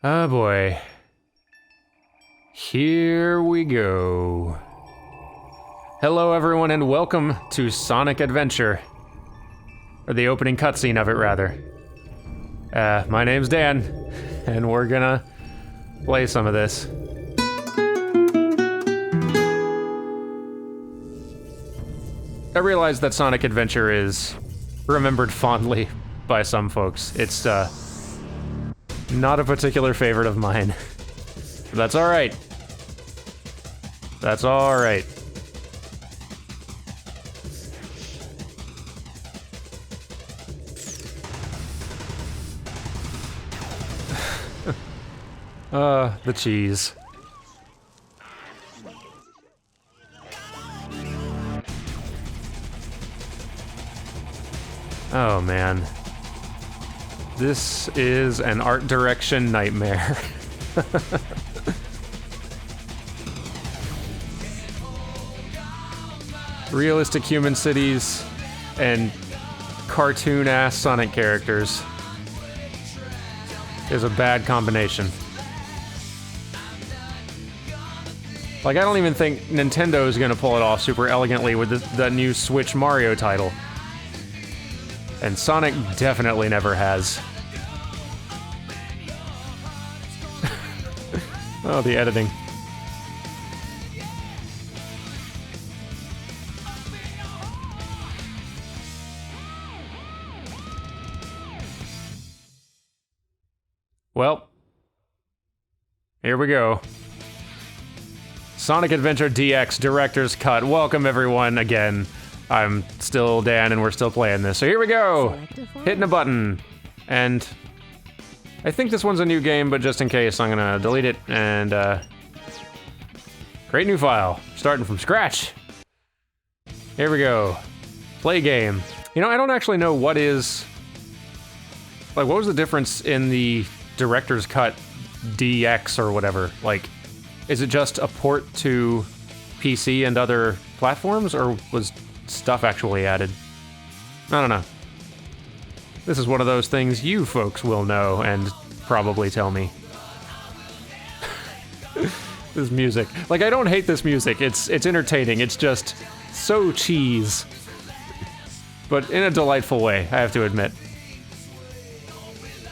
Oh boy. Here we go. Hello everyone and welcome to Sonic Adventure. Or the opening cutscene of it, rather. My name's Dan, and we're gonna play some of this. I realize that Sonic Adventure is remembered fondly by some folks. It's, not a particular favorite of mine. That's alright. That's alright. The cheese. Oh man. This is an art direction nightmare. Realistic human cities and cartoon-ass Sonic characters is a bad combination. Like, I don't even think Nintendo is gonna pull it off super elegantly with the new Switch Mario title. And Sonic definitely never has. Oh, the editing. Well, here we go. Sonic Adventure DX Director's Cut. Welcome everyone again. I'm still Dan and we're still playing this. So here we go! Hitting a button. And I think this one's a new game, but just in case, I'm gonna delete it and create new file. Starting from scratch. Here we go. Play game. You know, I don't actually know what is... Like, what was the difference in the Director's Cut DX or whatever? Like, is it just a port to PC and other platforms, or was stuff actually added? I don't know. This is one of those things you folks will know and probably tell me. This music. Like, I don't hate this music. It's entertaining. It's just so cheese. But in a delightful way, I have to admit.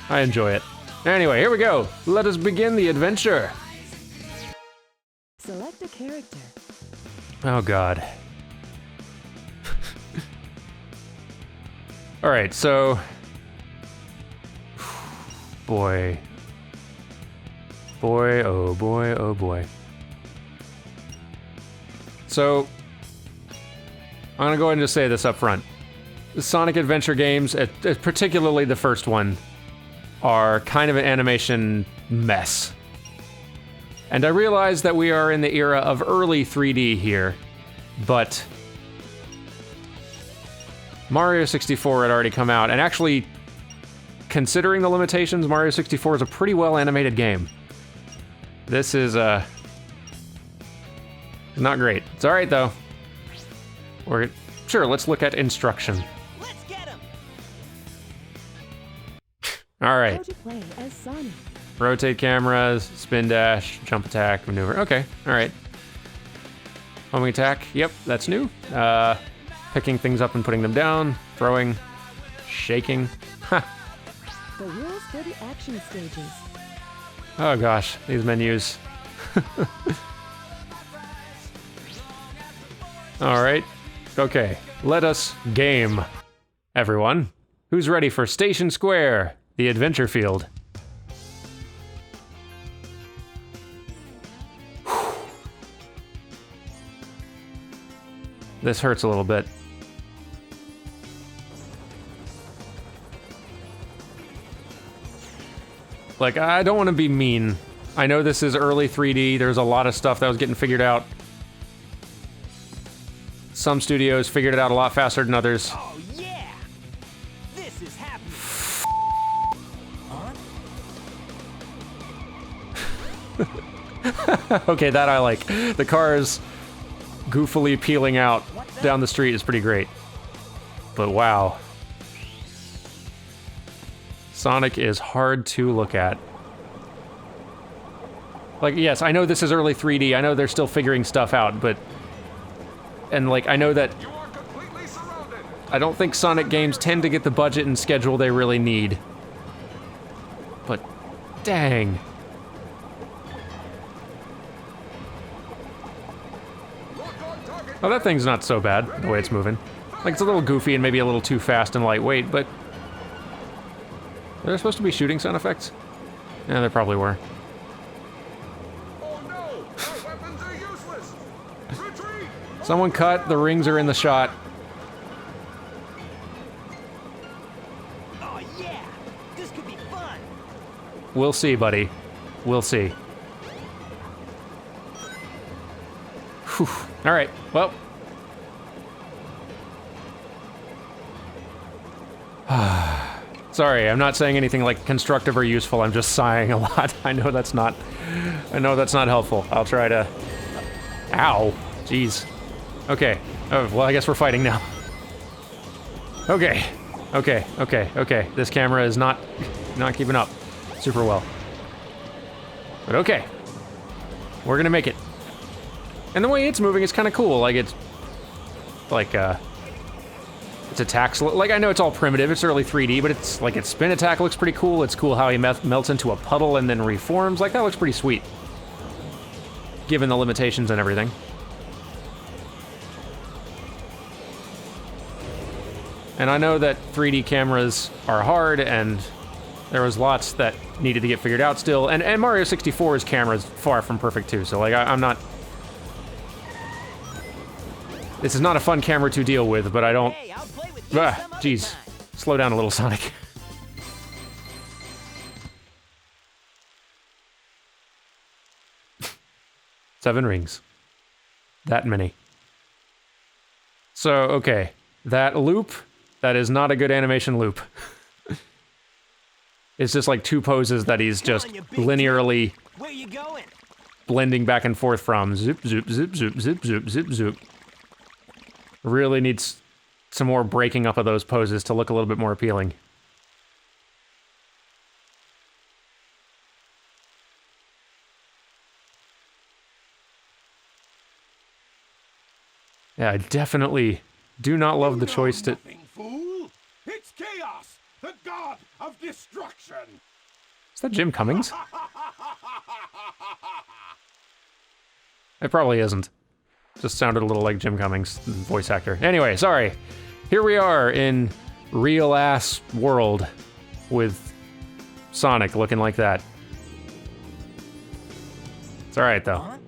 I enjoy it. Anyway, here we go. Let us begin the adventure. Select a character. Oh god. Alright, so... Boy. Boy, oh boy, oh boy. So... I'm gonna go ahead and just say this up front. The Sonic Adventure games, particularly the first one, are kind of an animation mess. And I realize that we are in the era of early 3D here, but Mario 64 had already come out, and actually, considering the limitations, Mario 64 is a pretty well animated game. This is, not great. It's alright though. Sure, let's look at instruction. Let's get him. Alright. How to play as Sonic. Rotate cameras, spin dash, jump attack, maneuver. Okay, alright. Homing attack, yep, that's new. Picking things up and putting them down, throwing, shaking. Ha! The rules for the action stages. Oh gosh, these menus. Alright, okay, let us game, everyone. Who's ready for Station Square, the adventure field? This hurts a little bit. Like, I don't want to be mean. I know this is early 3D, there's a lot of stuff that was getting figured out. Some studios figured it out a lot faster than others. Oh yeah! This is happening. Huh? Okay, that I like. The cars goofily peeling out down the street is pretty great. But wow. Sonic is hard to look at. Like, yes, I know this is early 3D, I know they're still figuring stuff out, but... And, like, I know that... You are completely surrounded. I don't think Sonic games tend to get the budget and schedule they really need. But, dang. Oh, that thing's not so bad, the way it's moving. Like, it's a little goofy and maybe a little too fast and lightweight, but... Are there supposed to be shooting sound effects? Yeah, there probably were. Oh no! Our weapons are useless! Retreat! Someone cut, the rings are in the shot. Oh yeah! This could be fun! We'll see, buddy. We'll see. Whew. Alright, well. Sorry, I'm not saying anything like constructive or useful, I'm just sighing a lot. I know that's not helpful. I'll try to... Ow. Jeez. Okay. Oh, well, I guess we're fighting now. Okay. Okay. This camera is not keeping up super well. But okay. We're gonna make it. And the way it's moving is kind of cool. Like, it's... Like, its attacks... Like, I know it's all primitive, it's early 3D, but it's... Like, its spin attack looks pretty cool. It's cool how he melts into a puddle and then reforms. Like, that looks pretty sweet. Given the limitations and everything. And I know that 3D cameras are hard, and there was lots that needed to get figured out still. And Mario 64's camera is far from perfect, too, so, like, I'm not... This is not a fun camera to deal with, but I don't... Hey, I'll play with you some other Jeez. time. Slow down a little, Sonic. Seven rings. That many. So, okay. That loop, that is not a good animation loop. It's just like two poses that he's just on, you big linearly Where you going? blending back and forth from. Zoop, zoop, zoop, zoop, zoop, zoop, zoop, zoop. Really needs some more breaking up of those poses to look a little bit more appealing. Yeah, I definitely do not love the choice to... Nothing, fool! It's Chaos, the god of destruction! Is that Jim Cummings? It probably isn't. Just sounded a little like Jim Cummings, voice actor. Anyway, sorry. Here we are in real-ass world with Sonic looking like that. It's alright, though. Huh?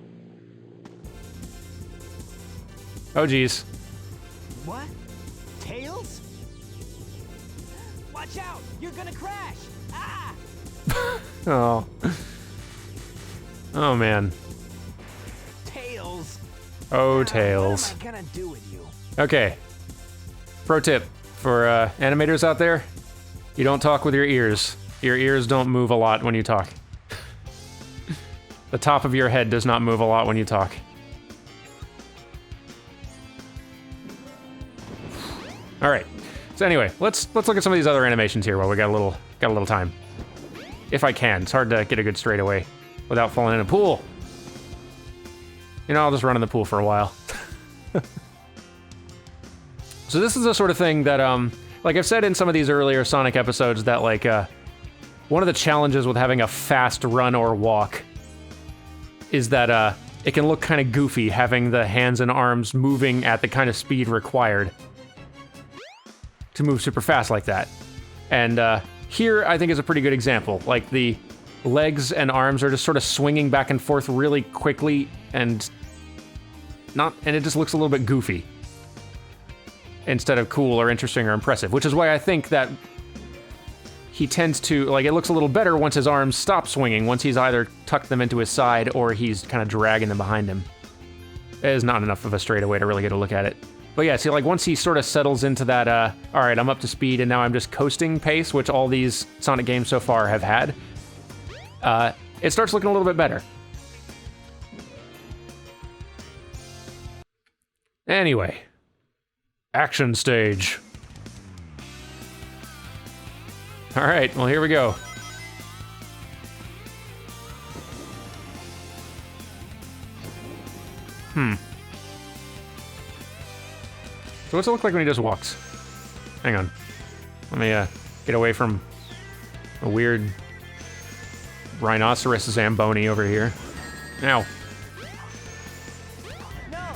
Oh, geez. What? Tails? Watch out! You're gonna crash! Ah! Oh. Oh, man. Tails! Oh, What Tails. am I gonna do with you? Okay. Pro tip for animators out there, you don't talk with your ears. Your ears don't move a lot when you talk. The top of your head does not move a lot when you talk. All right. So anyway, let's look at some of these other animations here while we got a little time. If I can. It's hard to get a good straightaway without falling in a pool. You know, I'll just run in the pool for a while. So this is the sort of thing that, like I've said in some of these earlier Sonic episodes, that like, one of the challenges with having a fast run or walk is that, it can look kind of goofy having the hands and arms moving at the kind of speed required to move super fast like that. And, here I think is a pretty good example. Like, the legs and arms are just sort of swinging back and forth really quickly and it just looks a little bit goofy instead of cool or interesting or impressive, which is why I think that he tends to, like, it looks a little better once his arms stop swinging, once he's either tucked them into his side or he's kind of dragging them behind him. It is not enough of a straightaway to really get a look at it. But yeah, see, like, once he sort of settles into that, all right, I'm up to speed and now I'm just coasting pace, which all these Sonic games so far have had, it starts looking a little bit better. Anyway, action stage. All right, well, here we go. So what's it look like when he just walks? Hang on. Let me get away from a weird rhinoceros Zamboni over here. Ow. No!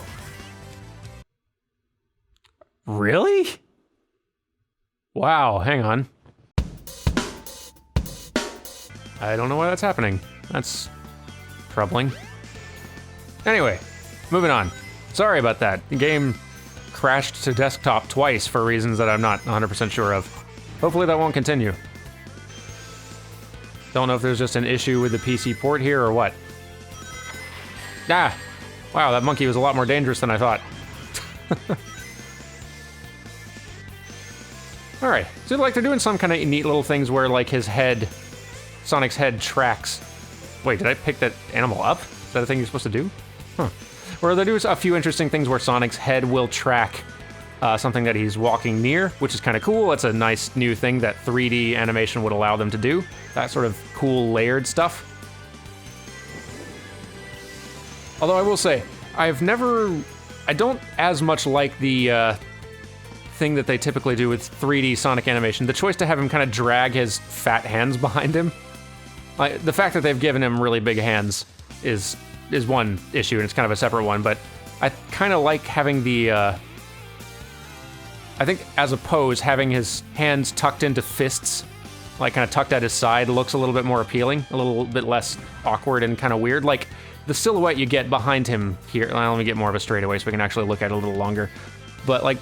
Really? Wow, hang on. I don't know why that's happening. That's troubling. Anyway, moving on. Sorry about that. The game crashed to desktop twice for reasons that I'm not 100% sure of. Hopefully that won't continue. Don't know if there's just an issue with the PC port here or what. Ah! Wow, that monkey was a lot more dangerous than I thought. Alright, so like they're doing some kind of neat little things where like his head, Sonic's head tracks. Wait, did I pick that animal up? Is that a thing you're supposed to do? Huh. Or they do a few interesting things where Sonic's head will track something that he's walking near, which is kind of cool. It's a nice new thing that 3D animation would allow them to do. That sort of cool layered stuff. Although I will say, I don't as much like the thing that they typically do with 3D Sonic animation. The choice to have him kind of drag his fat hands behind him. Like, the fact that they've given him really big hands is one issue, and it's kind of a separate one, but I kind of like having the, I think as a pose, having his hands tucked into fists, like kind of tucked at his side, looks a little bit more appealing, a little bit less awkward and kind of weird. Like, the silhouette you get behind him here, let me get more of a straightaway so we can actually look at it a little longer, but like,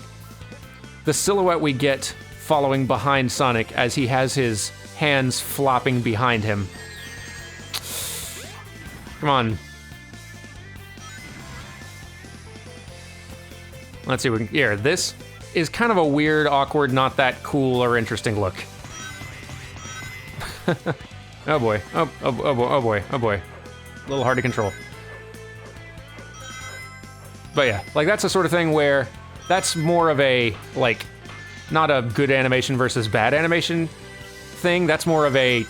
the silhouette we get following behind Sonic as he has his hands flopping behind him. Come on. Let's see if we can, here, this is kind of a weird, awkward, not that cool or interesting look. Oh boy, oh boy, oh boy. A little hard to control. But yeah, like that's the sort of thing where that's more of a, like, not a good animation versus bad animation thing. That's more of a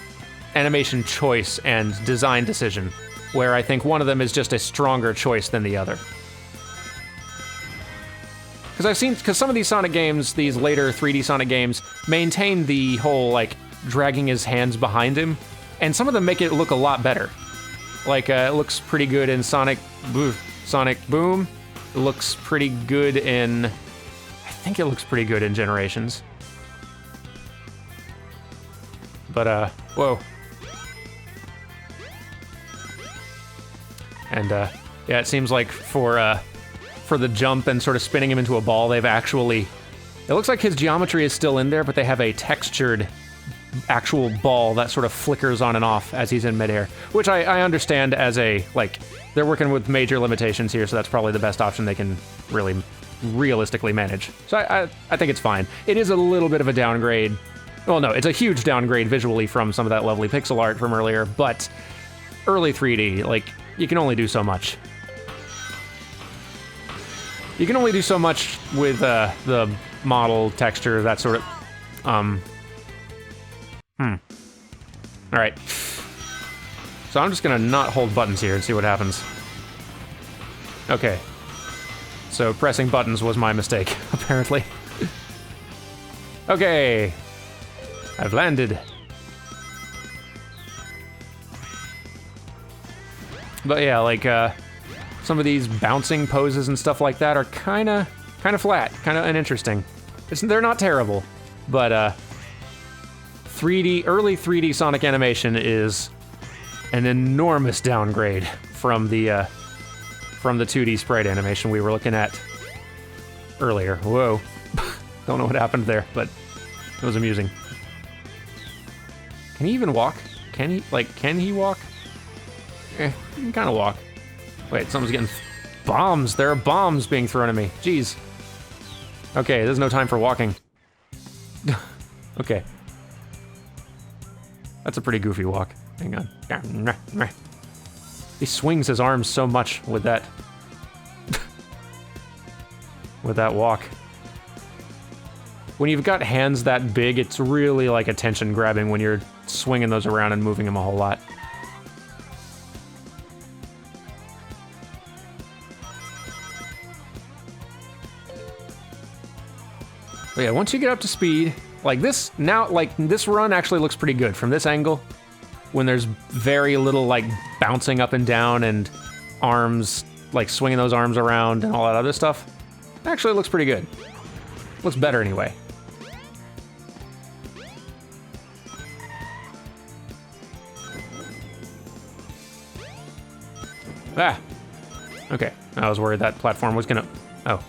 animation choice and design decision, where I think one of them is just a stronger choice than the other. Because some of these Sonic games, these later 3D Sonic games, maintain the whole, like, dragging his hands behind him, and some of them make it look a lot better. Like, it looks pretty good in Sonic Boom. It looks pretty good in, I think it looks pretty good in Generations. But, whoa. And, yeah, it seems like for the jump and sort of spinning him into a ball, they've actually, it looks like his geometry is still in there, but they have a textured actual ball that sort of flickers on and off as he's in midair, which I understand as a, like, they're working with major limitations here, so that's probably the best option they can really realistically manage. So I think it's fine. It is a little bit of a downgrade. Well, no, it's a huge downgrade visually from some of that lovely pixel art from earlier, but early 3D, like, you can only do so much. You can only do so much with the model texture, that sort of, Alright. So I'm just gonna not hold buttons here and see what happens. Okay. So pressing buttons was my mistake, apparently. Okay. I've landed. But yeah, like, some of these bouncing poses and stuff like that are kind of flat, kind of uninteresting. They're not terrible, but early 3D Sonic animation is an enormous downgrade from the 2D sprite animation we were looking at earlier. Whoa, don't know what happened there, but it was amusing. Can he even walk? Can he walk? He can kind of walk. Wait, someone's getting bombs. There are bombs being thrown at me. Jeez. Okay, there's no time for walking. Okay. That's a pretty goofy walk. Hang on. He swings his arms so much with that... with that walk. When you've got hands that big, it's really like attention grabbing when you're swinging those around and moving them a whole lot. But yeah, once you get up to speed, like this now, like this run actually looks pretty good from this angle. When there's very little like bouncing up and down and arms, like swinging those arms around and all that other stuff. Actually looks pretty good. Looks better anyway. Ah! Okay, I was worried that platform was gonna... Oh.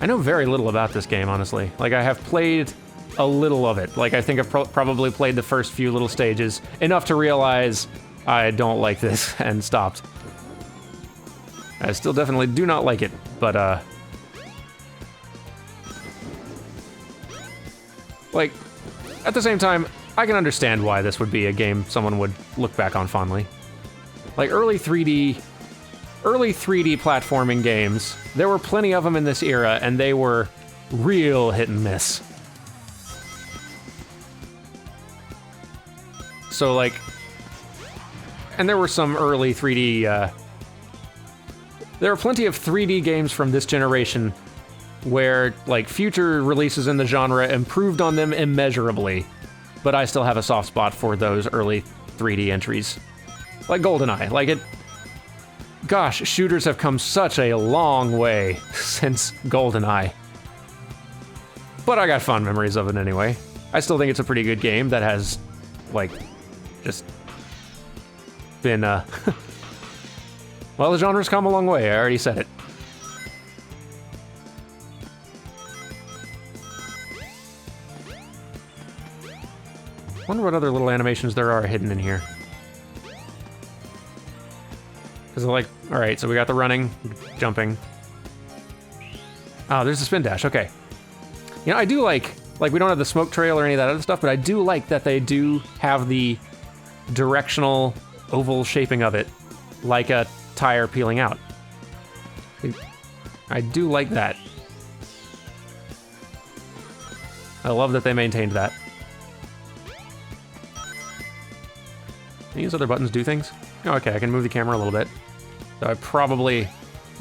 I know very little about this game, honestly. Like, I have played a little of it. Like, I think I've probably played the first few little stages, enough to realize I don't like this, and stopped. I still definitely do not like it, but, like, at the same time, I can understand why this would be a game someone would look back on fondly. Like, early 3D platforming games, there were plenty of them in this era, and they were real hit and miss. So, like, and there were some early 3D, there are plenty of 3D games from this generation where, like, future releases in the genre improved on them immeasurably, but I still have a soft spot for those early 3D entries. Like GoldenEye, like it... Gosh, shooters have come such a long way since GoldenEye. But I got fond memories of it anyway. I still think it's a pretty good game that has, like, just been, well, the genre's come a long way, I already said it. Wonder what other little animations there are hidden in here. Because, like, alright, so we got the running, jumping. Oh, there's the spin dash, okay. You know, I do like, we don't have the smoke trail or any of that other stuff, but I do like that they do have the directional oval shaping of it, like a tire peeling out. I do like that. I love that they maintained that. These other buttons do things? Oh, okay, I can move the camera a little bit. So I probably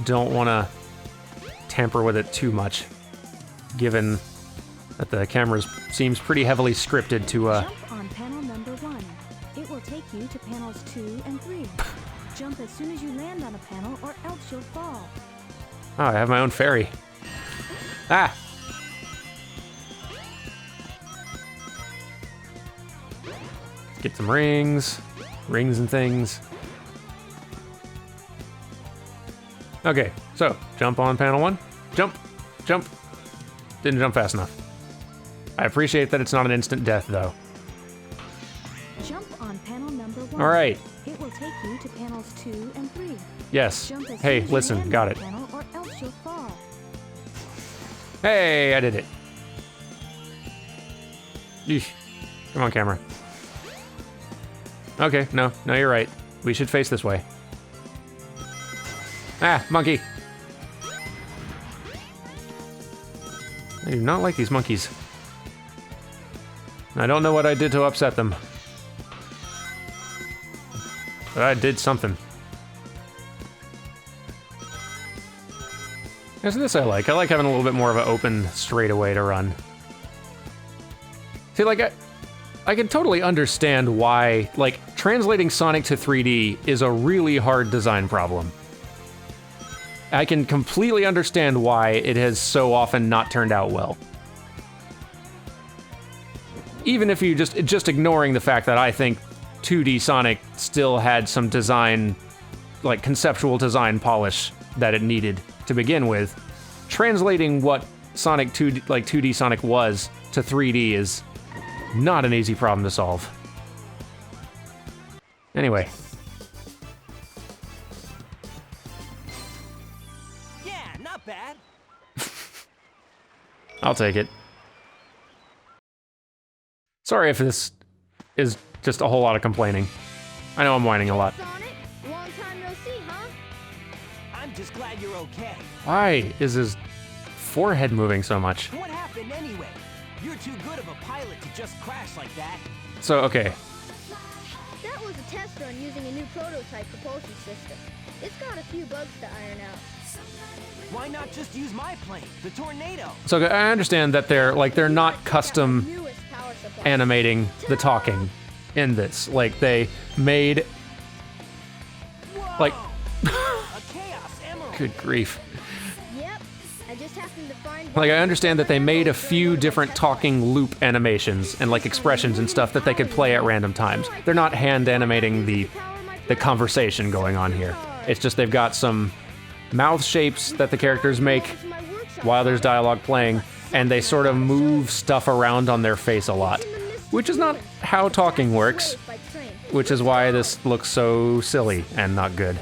don't want to tamper with it too much, given that the camera seems pretty heavily scripted to, Jump on panel number 1. It will take you to panels 2 and 3. Jump as soon as you land on a panel, or else you'll fall. Oh, I have my own fairy. Ah! Get some rings and things. Okay, so, jump on panel 1. Jump, jump. Didn't jump fast enough. I appreciate that it's not an instant death, though. Jump on panel number 1. All right. It will take you to panels 2 and 3. Yes. Jump as Hey, soon as you listen, land got on a it. panel, or else you'll fall. Hey, I did it. Yeesh. Come on, camera. Okay, no, you're right. We should face this way. Ah, monkey. I do not like these monkeys. I don't know what I did to upset them. But I did something. There's this I like. I like having a little bit more of an open straightaway to run. See, like, I can totally understand why, like, translating Sonic to 3D is a really hard design problem. I can completely understand why it has so often not turned out well. Even if you just ignoring the fact that I think 2D Sonic still had some design, like conceptual design polish that it needed to begin with, translating what Sonic 2D, like 2D Sonic was to 3D is not an easy problem to solve. Anyway. Yeah, not bad. I'll take it. Sorry if this is just a whole lot of complaining. I know I'm whining a lot. Sonic, long time no see, huh? I'm just glad you're okay. Why is his forehead moving so much? What happened anyway? You're too good of a pilot to just crash like that. So, okay. That was a test run using a new prototype propulsion system. It's got a few bugs to iron out. Why not just use my plane, the Tornado? So I understand that they're not custom Newest power supply. animating the talking in this. Like they made like A Chaos Emerald. good grief. Yep. I just happened to find. Like I understand that they made a few different talking loop animations and like expressions and stuff that they could play at random times. They're not hand animating the conversation going on here. It's just they've got some mouth shapes that the characters make while there's dialogue playing, and they sort of move stuff around on their face a lot, which is not how talking works, which is why this looks so silly and not good.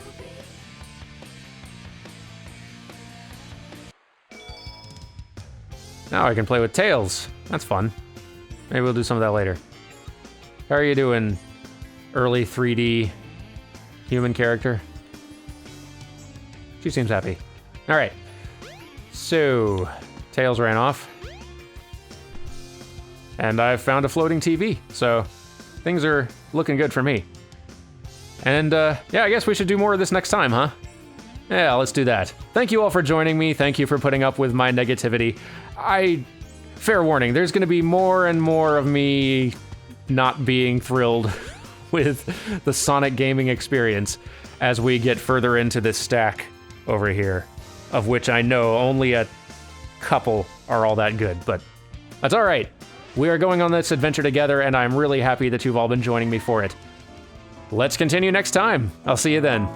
Now I can play with Tails. That's fun. Maybe we'll do some of that later. How are you doing, early 3D human character? She seems happy. All right. So, Tails ran off. And I've found a floating TV, so things are looking good for me. And yeah, I guess we should do more of this next time, huh? Yeah, let's do that. Thank you all for joining me. Thank you for putting up with my negativity. Fair warning, there's gonna be more and more of me not being thrilled with the Sonic gaming experience as we get further into this stack over here, of which I know only a couple are all that good, but that's all right. We are going on this adventure together, and I'm really happy that you've all been joining me for it. Let's continue next time. I'll see you then.